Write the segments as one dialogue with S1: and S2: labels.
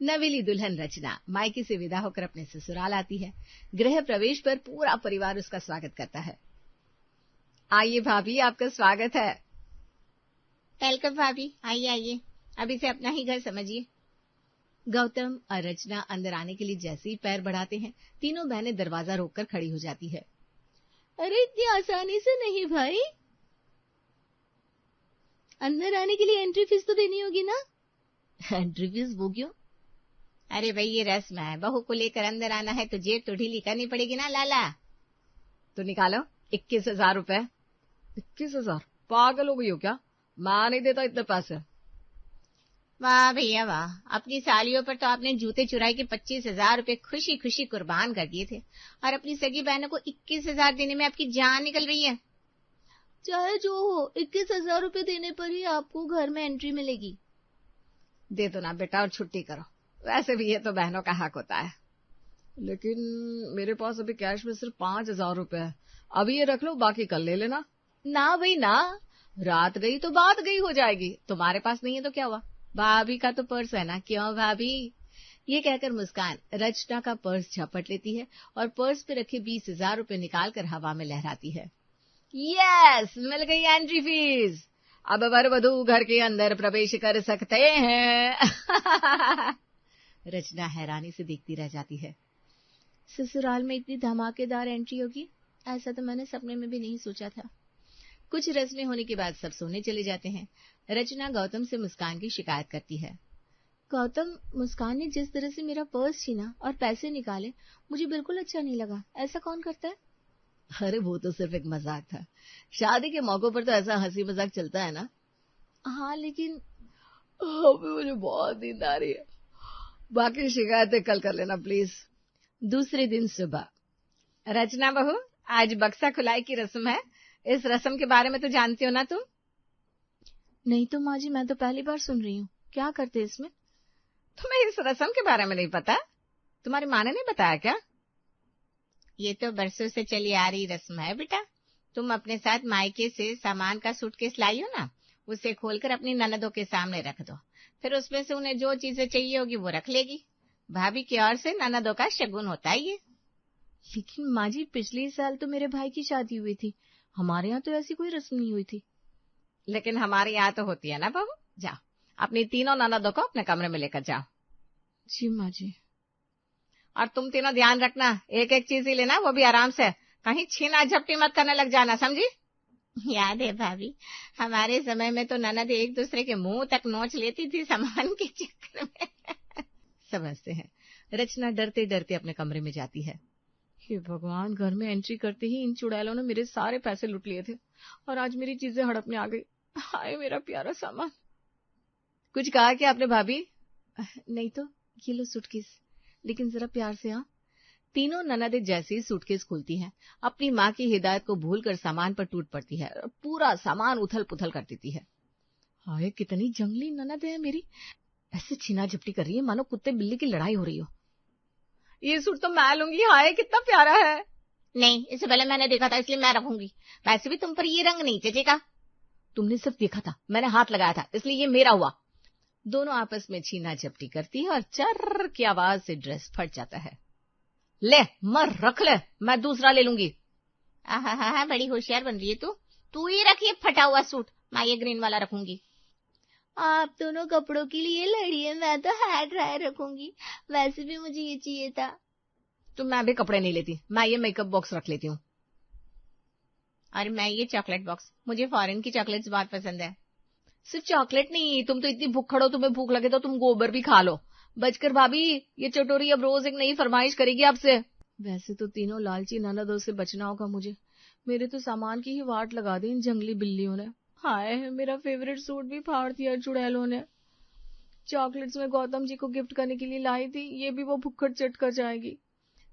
S1: नवेली दुल्हन रचना मायके से विदा होकर अपने ससुराल आती है। गृह प्रवेश पर पूरा परिवार उसका स्वागत करता है। आइए भाभी, आपका स्वागत है।
S2: वेलकम भाभी, आइए आइए, अभी से अपना ही घर समझिए।
S1: गौतम और रचना अंदर आने के लिए जैसे ही पैर बढ़ाते हैं, तीनों बहनें दरवाजा रोककर खड़ी हो जाती है।
S2: अरे इतनी आसानी से नहीं भाई, अंदर आने के लिए एंट्री फीस तो देनी होगी ना।
S1: Entry fees? वो क्यों?
S2: अरे भाई ये रस्म है, बहू को लेकर अंदर आना है तो जेब तो ढीली करनी पड़ेगी ना लाला।
S1: तो निकालो 21,000 रुपए। 21,000? पागल हो गई हो क्या? मैं नहीं देता इतने पैसे।
S2: वाह भैया वाह, अपनी सालियों पर तो आपने जूते चुराई के 25,000 रुपए खुशी खुशी कुर्बान कर दिए थे, और अपनी सगी बहनों को 21,000 देने में आपकी जान निकल रही है। चाहे जो हो, 21,000 रुपए देने पर ही आपको घर में एंट्री मिलेगी।
S1: दे दो ना बेटा और छुट्टी करो, वैसे भी ये तो बहनों का हक होता है। लेकिन मेरे पास अभी कैश में सिर्फ 5,000 रुपए है, अभी ये रख लो, बाकी कल ले लेना। ना भाई ना, रात गई तो बात गई हो जाएगी। तुम्हारे पास नहीं है तो क्या हुआ, भाभी का तो पर्स है ना। क्यों भाभी? ये कहकर मुस्कान रचना का पर्स झपट लेती है और पर्स पे रखे 20,000 रुपए निकालकर हवा में लहराती है। यस, मिल गई एंट्री फीस, अब वर वधू घर के अंदर प्रवेश कर सकते हैं। रचना हैरानी से देखती रह जाती है।
S2: ससुराल में इतनी धमाकेदार एंट्री होगी, ऐसा तो मैंने सपने में भी नहीं सोचा था।
S1: कुछ रस्में होने के बाद सब सोने चले जाते हैं। रचना गौतम से मुस्कान की शिकायत करती है।
S2: गौतम, मुस्कान ने जिस तरह से मेरा पर्स छीना और पैसे निकाले, मुझे बिल्कुल अच्छा नहीं लगा। ऐसा कौन करता है?
S1: अरे वो तो सिर्फ एक मजाक था, शादी के मौकों पर तो ऐसा हंसी मजाक चलता है ना।
S2: हाँ लेकिन
S1: अभी मुझे बहुत नींद आ रही है, बाकी शिकायतें कल कर लेना प्लीज। दूसरे दिन सुबह। रचना बहू, आज बक्सा खुलाई की रस्म है, इस रस्म के बारे में तो जानती हो ना तुम?
S2: नहीं तो माँ जी, मैं तो पहली बार सुन रही हूँ, क्या करते इसमें?
S1: तुम्हें इस रस्म के बारे में नहीं पता? तुम्हारी माँ ने नहीं बताया क्या?
S2: ये तो बरसों से चली आ रही रस्म है बेटा। तुम अपने साथ मायके से सामान का सूटकेस लाई हो ना, उसे खोलकर अपनी ननदों के सामने रख दो, फिर उसमें से उन्हें जो चीजें चाहिए होगी वो रख लेगी। भाभी की ओर से ननदों का शगुन होता है ये।
S1: लेकिन माँ जी, पिछले साल तो मेरे भाई की शादी हुई थी, हमारे यहाँ तो ऐसी कोई रस्म नहीं हुई थी। लेकिन हमारे यहाँ तो होती है ना बहू। जाओ, अपनी तीनों ननदों को अपने कमरे में लेकर जाओ।
S2: जी माँ जी।
S1: और तुम तीनों ध्यान रखना, एक एक चीज ही लेना, वो भी आराम से, कहीं छीना झपटी मत करने लग जाना, समझी?
S2: याद है भाभी, हमारे समय में तो ननद एक दूसरे के मुंह तक नोच लेती थी सामान के चक्कर में।
S1: समझते हैं। रचना डरते डरते अपने कमरे में जाती है। हे भगवान, घर में एंट्री करते ही इन चुड़ैलों ने मेरे सारे पैसे लूट लिए थे और आज मेरी चीजें हड़पने आ गई। हाय मेरा प्यारा सामान। कुछ कहा क्या आपने भाभी?
S2: नहीं तो, ये लो सूटकेस,
S1: लेकिन जरा प्यार से। हाँ। तीनों ननदें जैसे ही सूटकेस खोलती हैं, अपनी माँ की हिदायत को भूलकर सामान पर टूट पड़ती है और पूरा सामान उथल पुथल कर देती है। हाय कितनी जंगली ननद है मेरी, ऐसे छीना झपटी कर रही है मानो कुत्ते बिल्ली की लड़ाई हो रही हो। ये सूट तो मैं लूंगी, हाय कितना प्यारा है।
S2: नहीं, इससे पहले मैंने देखा था इसलिए मैं रखूंगी, वैसे भी तुम पर ये रंग नहीं जचेगा।
S1: तुमने सिर्फ देखा था, मैंने हाथ लगाया था, इसलिए ये मेरा हुआ। दोनों आपस में छीना झपटी करती है और चर्र की आवाज से ड्रेस फट जाता है। ले मर, रख ले, मैं दूसरा ले लूंगी।
S2: हाँ, बड़ी होशियार बन रही है तू ही रखिए फटा हुआ सूट, मैं ये ग्रीन वाला रखूंगी। आप दोनों कपड़ों के लिए लड़िए, मैं तो हेयर ड्रायर रखूंगी, वैसे भी मुझे ये चाहिए था।
S1: तो मैं भी कपड़े नहीं लेती, मैं ये मेकअप बॉक्स रख लेती हूँ।
S2: और मैं ये चॉकलेट बॉक्स, मुझे फॉरेन की चॉकलेट्स बहुत पसंद है।
S1: सिर्फ चॉकलेट नहीं, तुम तो इतनी भूखड़ हो, तुम्हें भूख लगे तो तुम गोबर भी खा लो। बचकर भाभी, ये चटोरी अब रोज एक नई फरमाइश करेगी आपसे। वैसे तो तीनों लालची ननदों से बचना होगा मुझे, मेरे तो सामान की ही वाट लगा दी इन जंगली बिल्लियों ने। हाय, मेरा फेवरेट सूट भी फाड़ दिया चुड़ैलों ने। चॉकलेट्स में गौतम जी को गिफ्ट करने के लिए लाई थी, ये भी वो भुक्खड़ चट कर जाएगी।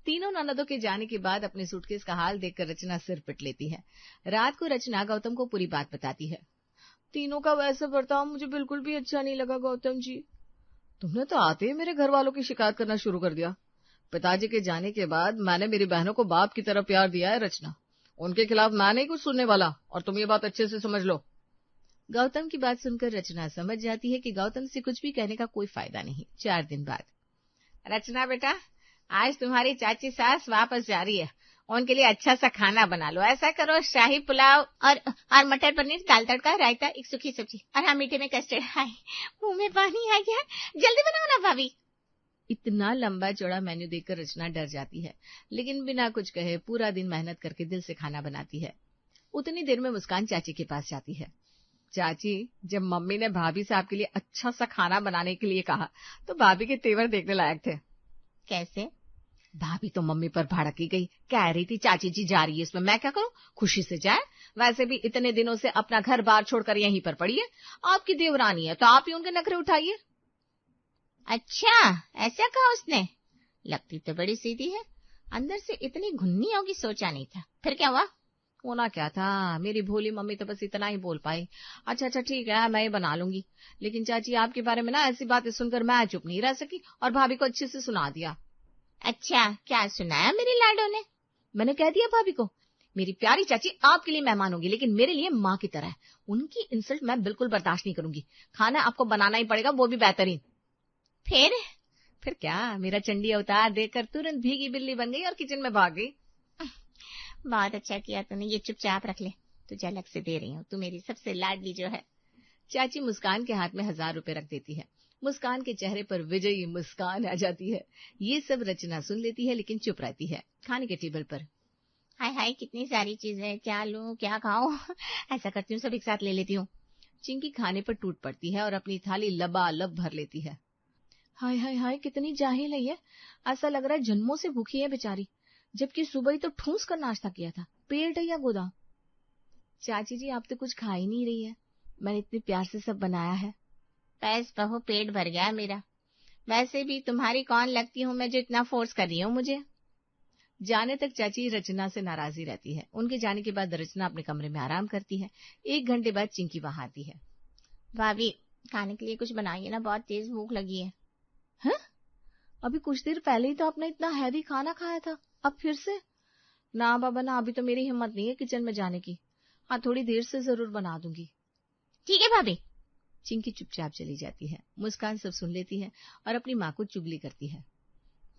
S1: तीनों ननदों के जाने के बाद अपने सूटकेस का हाल देखकर रचना सिर पिट लेती है। रात को रचना गौतम को पूरी बात बताती है। तीनों का वैसा बर्ताव मुझे बिल्कुल भी अच्छा नहीं लगा गौतम जी। तुमने तो आते ही मेरे घर वालों की शिकायत करना शुरू कर दिया। पिताजी के जाने के बाद मैंने मेरी बहनों को बाप की तरह प्यार दिया है रचना, उनके खिलाफ मैं नहीं कुछ सुनने वाला, और तुम ये बात अच्छे से समझ लो। गौतम की बात सुनकर रचना समझ जाती है कि गौतम से कुछ भी कहने का कोई फायदा नहीं। 4 दिन बाद
S2: रचना बेटा, आज तुम्हारी चाची सास वापस जा रही है, उनके लिए अच्छा सा खाना बना लो। ऐसा करो, शाही पुलाव और मटर पनीर, दाल तड़का, रायता, एक सूखी सब्जी, और हाँ मीठे में कस्टर्ड। हाय, मुंह में पानी आ गया। जल्दी बनाओ ना भाभी।
S1: इतना लंबा चौड़ा मेन्यू देखकर रचना डर जाती है, लेकिन बिना कुछ कहे पूरा दिन मेहनत करके दिल से खाना बनाती है। उतनी देर में मुस्कान चाची के पास जाती है। चाची, जब मम्मी ने भाभी से आपके लिए अच्छा सा खाना बनाने के लिए कहा तो भाभी के तेवर देखने लायक थे।
S2: कैसे?
S1: भाभी तो मम्मी पर भड़की गई, कह रही थी चाची जी जा रही है, इसमें मैं क्या करूं, खुशी से जाए, वैसे भी इतने दिनों से अपना घर बार छोड़कर यहीं पर पड़ी है, आपकी देवरानी है तो आप ही उनके नखरे उठाइए।
S2: अच्छा, ऐसा कहा उसने? लगती तो बड़ी सीधी है, अंदर से इतनी घुन्नी होगी सोचा नहीं था। फिर क्या हुआ?
S1: होना क्या था, मेरी भोली मम्मी तो बस इतना ही बोल पाई, अच्छा ठीक है मैं ही बना लूंगी। लेकिन चाची आपके बारे में ना ऐसी बातें सुनकर मैं चुप नहीं रह सकी और भाभी को अच्छे से सुना दिया।
S2: अच्छा, क्या सुनाया मेरी लाडो ने?
S1: मैंने कह दिया भाभी को, मेरी प्यारी चाची आपके लिए मेहमान होगी लेकिन मेरे लिए माँ की तरह है, उनकी इंसल्ट मैं बिल्कुल बर्दाश्त नहीं करूंगी, खाना आपको बनाना ही पड़ेगा, वो भी बेहतरीन।
S2: फिर
S1: क्या, मेरा चंडी अवतार देखकर तुरंत भीगी बिल्ली बन गई और किचन में भाग गई।
S2: बहुत अच्छा किया तूने, ये चुपचाप रख ले, तुझे अलग से दे रही हूँ, तू मेरी सबसे लाडली जो है।
S1: चाची मुस्कान के हाथ में 1000 रुपए रख देती है। मुस्कान के चेहरे पर विजयी मुस्कान आ जाती है। ये सब रचना सुन लेती है लेकिन चुप रहती है। खाने के टेबल पर
S2: हाय हाय, कितनी सारी चीजें, क्या लूं क्या खाऊं? ऐसा करती हूँ सब एक साथ ले लेती हूँ।
S1: चिंकी खाने पर टूट पड़ती है और अपनी थाली लबालब भर लेती है। हाय हाय हाय, कितनी जाहिल है ये, ऐसा लग रहा है जन्मों से भूखी है बेचारी, जबकि सुबह ही तो ठूस कर नाश्ता किया था, पेट है या गोदाम। चाची जी आप तो कुछ खा ही नहीं रही है, मैंने इतने प्यार से सब बनाया है।
S2: बस बहू, पेट भर गया मेरा, वैसे भी तुम्हारी कौन लगती हूँ मैं जो इतना फोर्स कर रही हूँ मुझे।
S1: जाने तक चाची रचना से नाराजी रहती है। उनके जाने के बाद रचना अपने कमरे में आराम करती है। 1 घंटे बाद चिंकी वहां आती है।
S2: भाभी, खाने के लिए कुछ बनाइए ना, बहुत तेज भूख लगी है।
S1: हैं? अभी कुछ देर पहले ही तो आपने इतना हैवी खाना खाया था, अब फिर से? ना बाबा ना, अभी तो मेरी हिम्मत नहीं है किचन में जाने की। हाँ, थोड़ी देर से जरूर बना दूंगी।
S2: ठीक है भाभी।
S1: चिंकी चुपचाप चली जाती है। मुस्कान सब सुन लेती है और अपनी माँ को चुगली करती है।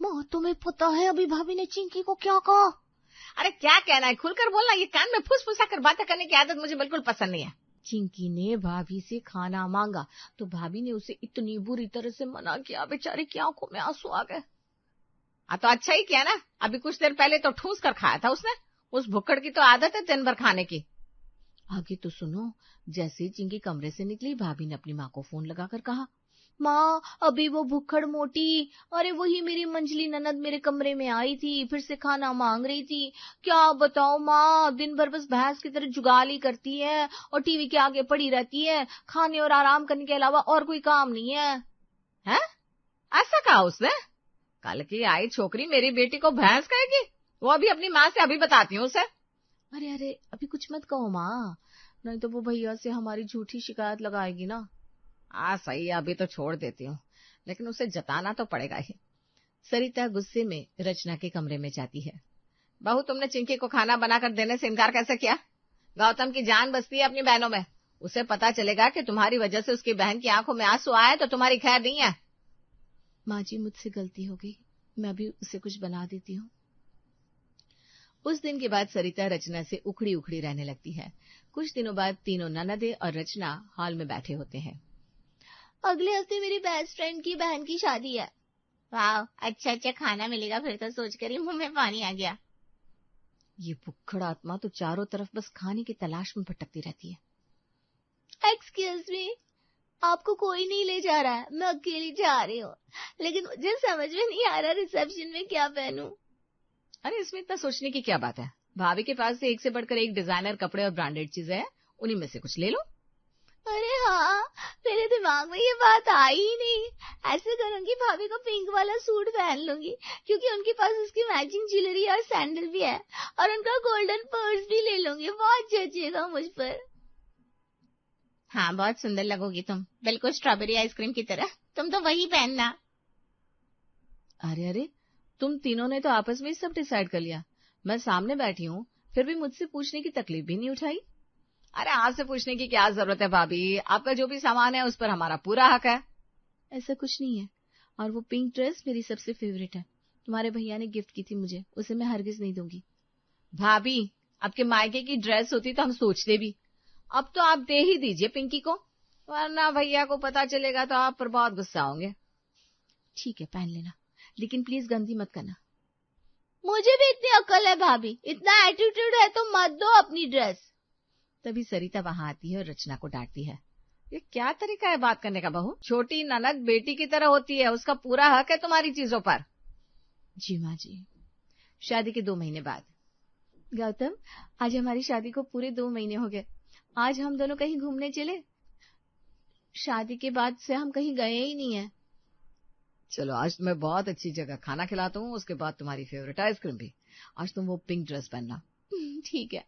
S1: माँ, तुम्हें पता है अभी भाभी ने चिंकी को क्या कहा?
S2: अरे क्या कहना है, खुलकर बोलना, ये कान में फुसफुसा कर बातें करने की आदत मुझे बिल्कुल पसंद नहीं है।
S1: चिंकी ने भाभी से खाना मांगा तो भाभी ने उसे इतनी बुरी तरह से मना किया, बेचारी की आंखों में आंसू आ गए।
S2: तो अच्छा ही किया ना, अभी कुछ देर पहले तो ठूस कर खाया था उसने, उस भुक्कड़ की तो आदत है दिन भर खाने की।
S1: आगे तो सुनो। जैसे ही चिंकी कमरे से निकली, भाभी ने अपनी माँ को फोन लगाकर कहा, माँ अभी वो भुक्खड़ मोटी, अरे वही मेरी मंजली ननद मेरे कमरे में आई थी, फिर से खाना मांग रही थी। क्या बताओ माँ, दिन भर बस भैंस की तरह जुगाली करती है और टीवी के आगे पड़ी रहती है, खाने और आराम करने के अलावा और कोई काम नहीं है।
S2: हैं? ऐसा कहा उसने? कल की आई छोकरी मेरी बेटी को भैंस कहेगी? वो अभी अपनी माँ से अभी बताती हूँ उसे।
S1: अरे अरे, अभी कुछ मत कहो माँ, नहीं तो वो भैया से हमारी झूठी शिकायत लगाएगी ना।
S2: सही है, अभी तो छोड़ देती हूँ, लेकिन उसे जताना तो पड़ेगा ही।
S1: सरिता गुस्से में रचना के कमरे में जाती है।
S2: बहू, तुमने चिंकी को खाना बनाकर देने से इनकार कैसे किया? गौतम की जान बसती है अपनी बहनों में, उसे पता चलेगा कि तुम्हारी वजह से उसकी बहन की आंखों में आंसू आए तो तुम्हारी खैर नहीं है।
S1: माँ जी, मुझसे गलती हो गई, मैं भी उसे कुछ बना देती हूँ। उस दिन के बाद सरिता रचना से उखड़ी उखड़ी रहने लगती है। कुछ दिनों बाद तीनों ननदे और रचना हॉल में बैठे होते हैं।
S2: अगले हफ्ते मेरी बेस्ट फ्रेंड की बहन की शादी है। वाह, अच्छा अच्छा खाना मिलेगा फिर तो, सोचकर ही मुंह में पानी आ गया।
S1: ये भुक्खड़ आत्मा तो चारों तरफ बस खाने की तलाश में भटकती रहती है।
S2: एक्सक्यूज मी, आपको कोई नहीं ले जा रहा है, मैं अकेली जा रही हूँ, लेकिन मुझे समझ में नहीं आ रहा रिसेप्शन में क्या पहनूं।
S1: अरे इसमें इतना सोचने की क्या बात है, भाभी के पास से एक से बढ़कर एक डिजाइनर कपड़े और ब्रांडेड चीजें हैं, उन्हीं में से कुछ ले लो।
S2: अरे हाँ, मेरे दिमाग में ये बात आई ही नहीं। ऐसे करूंगी, भाभी को पिंक वाला सूट पहन लूंगी, क्योंकि उनके पास उसकी मैचिंग ज्वेलरी और सैंडल भी है, और उनका गोल्डन पर्स भी ले लूंगी, बहुत जचेगा मुझ पर। हाँ, बहुत सुंदर लगोगी तुम, बिल्कुल स्ट्रॉबेरी आइसक्रीम की तरह। तुम तो वही पहनना।
S1: अरे अरे, तुम तीनों ने तो आपस में सब डिसाइड कर लिया। मैं सामने बैठी हूँ, फिर भी मुझसे पूछने की तकलीफ भी नहीं उठाई।
S2: अरे आपसे पूछने की क्या जरूरत है भाभी, आपका जो भी सामान है उस पर हमारा पूरा हक है।
S1: ऐसा कुछ नहीं है, और वो पिंक ड्रेस मेरी सबसे फेवरेट है, तुम्हारे भैया ने गिफ्ट की थी मुझे, उसे मैं हरगिज नहीं दूंगी।
S2: भाभी, आपके मायके की ड्रेस होती तो हम सोचते भी, अब तो आप दे ही दीजिए पिंकी को, वरना भैया को पता चलेगा तो आप पर बहुत गुस्सा होंगे।
S1: ठीक है, पहन लेना, लेकिन प्लीज गंदी मत करना।
S2: मुझे भी इतनी अक्ल है भाभी, इतना एटीट्यूड है तो मत दो अपनी ड्रेस।
S1: तभी सरिता वहां आती है और रचना को डांटती है। ये क्या तरीका है बात करने का बहू? छोटी ननद बेटी की तरह होती है, उसका पूरा हक है तुम्हारी चीजों पर। जी माँ जी। शादी के 2 महीने बाद। गौतम, आज हमारी शादी को पूरे 2 महीने हो गए। आज हम दोनों कहीं घूमने चले? शादी के बाद से हम कहीं गए ही नहीं है। चलो, आज तुम्हें बहुत अच्छी जगह खाना खिलाता हूँ, उसके बाद तुम्हारी फेवरेट आइसक्रीम भी। आज तुम वो पिंक ड्रेस पहनना। ठीक है।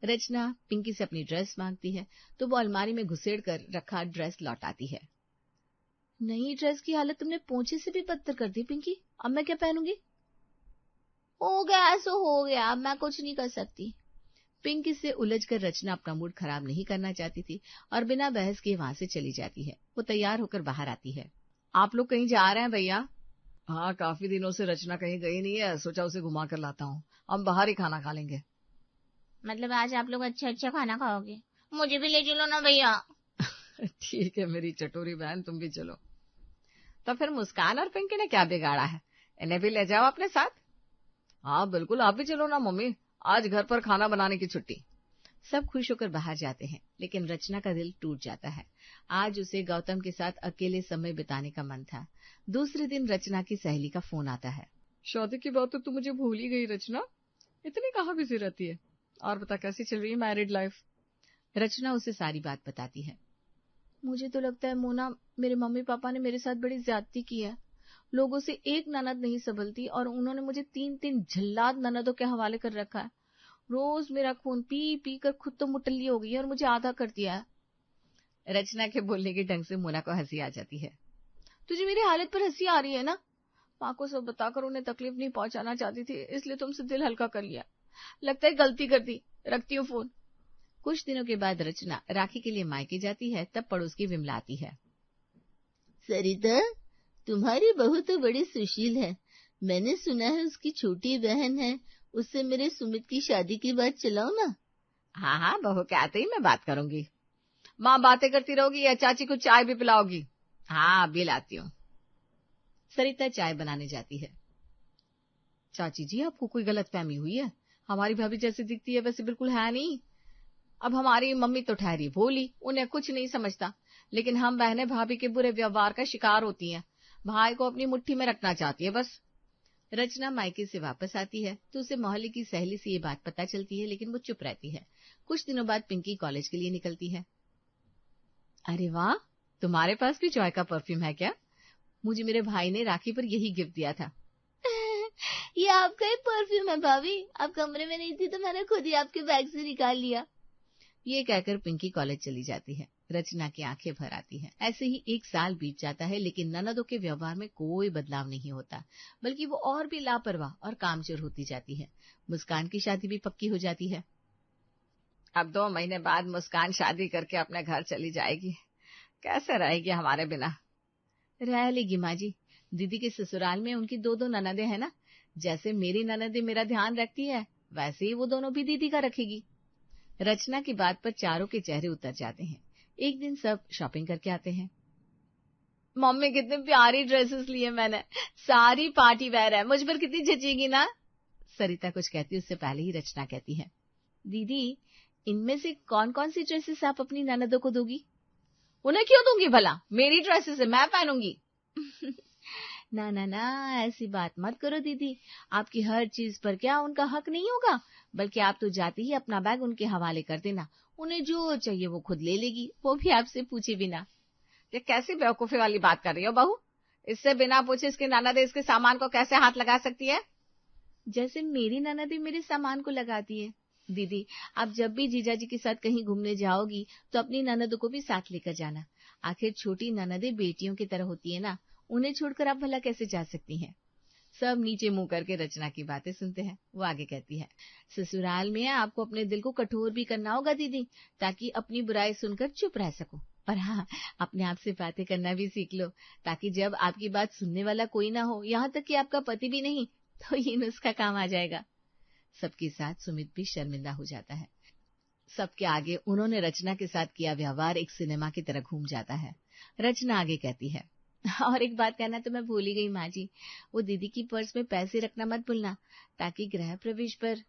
S1: रचना पिंकी से अपनी ड्रेस मांगती है तो वो अलमारी में घुसेड़ कर रखा ड्रेस लौटाती है। नई ड्रेस की हालत तुमने पोंछे से भी बदतर कर दी पिंकी, अब मैं क्या पहनूंगी?
S2: हो गया सो हो गया, अब मैं कुछ नहीं कर सकती।
S1: पिंकी से उलझकर रचना अपना मूड खराब नहीं करना चाहती थी और बिना बहस के वहां से चली जाती है। वो तैयार होकर बाहर आती है। आप लोग कहीं जा रहे हैं भैया? हाँ, काफी दिनों से रचना कहीं गई नहीं है, सोचा उसे घुमा कर लाता हूँ। हम बाहर ही खाना खा लेंगे।
S2: मतलब आज आप लोग अच्छा अच्छा खाना खाओगे? मुझे भी ले चलो ना भैया।
S1: ठीक है मेरी चटोरी बहन, तुम भी चलो। तो फिर मुस्कान और पिंकी ने क्या बिगाड़ा है, इन्हें भी ले जाओ अपने साथ। हाँ बिल्कुल, आप भी चलो ना मम्मी, आज घर पर खाना बनाने की छुट्टी। सब खुश होकर बाहर जाते हैं, लेकिन रचना का दिल टूट जाता है। आज उसे गौतम के साथ अकेले समय बिताने का मन था। दूसरे दिन रचना की सहेली का फोन आता है। शादी की बात तो तू मुझे भूल ही गई रचना, इतनी कहाँ बिजी रहती है? और बता, कैसी चल रही है मैरिड लाइफ? रचना उसे सारी बात बताती है। मुझे तो लगता है मोना, मेरे मम्मी पापा ने मेरे साथ बड़ी ज्यादती की है। लोगों से एक ननद नहीं संभलती और उन्होंने मुझे 3-3 झल्लाद ननदों के हवाले कर रखा है। रोज मेरा खून पी पी कर खुद तो मुटल्ली हो गई है और मुझे आधा कर दिया है। रचना के बोलने के ढंग से मोना को हंसी आ जाती है। तुझे मेरी हालत पर हंसी आ रही है ना? माँ को सब बताकर उन्हें तकलीफ नहीं पहुंचाना चाहती थी, इसलिए तुमसे दिल हल्का कर लिया। लगता है गलती कर दी, रखती हूँ फोन। कुछ दिनों के बाद रचना राखी के लिए मायके जाती है, तब पड़ोस की विमला आती है।
S2: सरिता, तुम्हारी बहू तो बड़ी सुशील है, मैंने सुना है उसकी छोटी बहन है, उससे मेरे सुमित की शादी की बात चलाओ ना।
S1: हाँ हाँ, बहू के आते ही मैं बात करूंगी। माँ बातें करती रहोगी या चाची को चाय भी पिलाओगी? हाँ, अभी लाती हूँ। सरिता चाय बनाने जाती है। चाची जी, आपको कोई गलतफहमी हुई है, हमारी भाभी जैसी दिखती है वैसे बिल्कुल है नहीं। अब हमारी मम्मी तो ठहरी भोली, उन्हें कुछ नहीं समझता, लेकिन हम बहनें भाभी के बुरे व्यवहार का शिकार होती हैं। भाई को अपनी मुट्ठी में रखना चाहती है बस। रचना मायके से वापस आती है तो उसे मोहल्ले की सहेली से ये बात पता चलती है, लेकिन वो चुप रहती है। कुछ दिनों बाद पिंकी कॉलेज के लिए निकलती है। अरे वाह, तुम्हारे पास भी जॉय का परफ्यूम है क्या? मुझे मेरे भाई ने राखी पर यही गिफ्ट दिया था।
S2: ये आपका ही परफ्यूम है भाभी, आप कमरे में नहीं थी तो मैंने खुद ही आपके बैग से निकाल लिया।
S1: ये कहकर पिंकी कॉलेज चली जाती है। रचना की आंखें भर आती हैं। ऐसे ही 1 साल बीत जाता है, लेकिन ननदों के व्यवहार में कोई बदलाव नहीं होता, बल्कि वो और भी लापरवाह और कामचोर होती जाती है। मुस्कान की शादी भी पक्की हो जाती है। अब 2 महीने बाद मुस्कान शादी करके अपने घर चली जाएगी। कैसे रहेगी हमारे बिना? रह लेगी माँ जी, दीदी के ससुराल में उनकी 2-2 ननदें हैं ना। जैसे मेरी ननदें मेरा ध्यान रखती है, वैसे ही वो दोनों भी दीदी का रखेगी। रचना की बात पर चारों के चेहरे उतर जाते हैं। एक दिन सब शॉपिंग करके आते हैं। मम्मी, कितनी प्यारी ड्रेसेस ली है मैंने, सारी पार्टी वेयर है, मुझ पर कितनी जचेगी ना? सरिता कुछ कहती उससे पहले ही रचना कहती है, दीदी इनमें से कौन कौन सी ड्रेसेस आप अपनी ननदों को दोगी? उन्हें क्यों दूंगी भला, मेरी ड्रेसेस है, मैं पहनूंगी। ना ना ना, ऐसी बात मत करो दीदी, आपकी हर चीज पर क्या उनका हक नहीं होगा? बल्कि आप तो जाते ही अपना बैग उनके हवाले कर देना, उन्हें जो चाहिए वो खुद ले लेगी, वो भी आपसे पूछे बिना। ये कैसी बेवकूफी वाली बात कर रही हो बहू? इससे बिना पूछे इसकी ननद इसके सामान को कैसे हाथ लगा सकती है? जैसे मेरी ननद मेरे सामान को लगाती है। दीदी, आप जब भी जीजा जी के साथ कहीं घूमने जाओगी तो अपनी ननदों को भी साथ लेकर जाना। आखिर छोटी ननदें बेटियों की तरह होती है ना, उन्हें छोड़कर आप भला कैसे जा सकती हैं? सब नीचे मुंह करके रचना की बातें सुनते हैं। वो आगे कहती है, ससुराल में आपको अपने दिल को कठोर भी करना होगा दीदी, ताकि अपनी बुराई सुनकर चुप रह सको। और हाँ, अपने आप से बातें करना भी सीख लो, ताकि जब आपकी बात सुनने वाला कोई ना हो, यहाँ तक कि आपका पति भी नहीं, तो ये नुस्खा काम आ जाएगा। सबके साथ सुमित भी शर्मिंदा हो जाता है। सबके आगे उन्होंने रचना के साथ किया व्यवहार एक सिनेमा की तरह घूम जाता है। रचना आगे कहती है, और एक बात कहना तो मैं भूल ही गई माँ जी, वो दीदी की पर्स में पैसे रखना मत भूलना, ताकि गृह प्रवेश पर।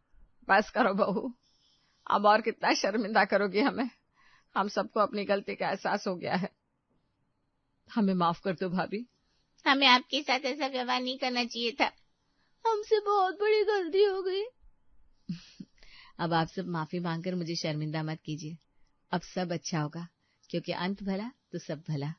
S1: बस करो बहू, अब और कितना शर्मिंदा करोगी हमें। हम सबको अपनी गलती का एहसास हो गया है, हमें माफ कर दो भाभी।
S2: हमें आपके साथ ऐसा व्यवहार नहीं करना चाहिए था, हमसे बहुत बड़ी गलती हो गई।
S1: अब आप सब माफी मांगकर मुझे शर्मिंदा मत कीजिए, अब सब अच्छा होगा, क्योंकि अंत भला तो सब भला।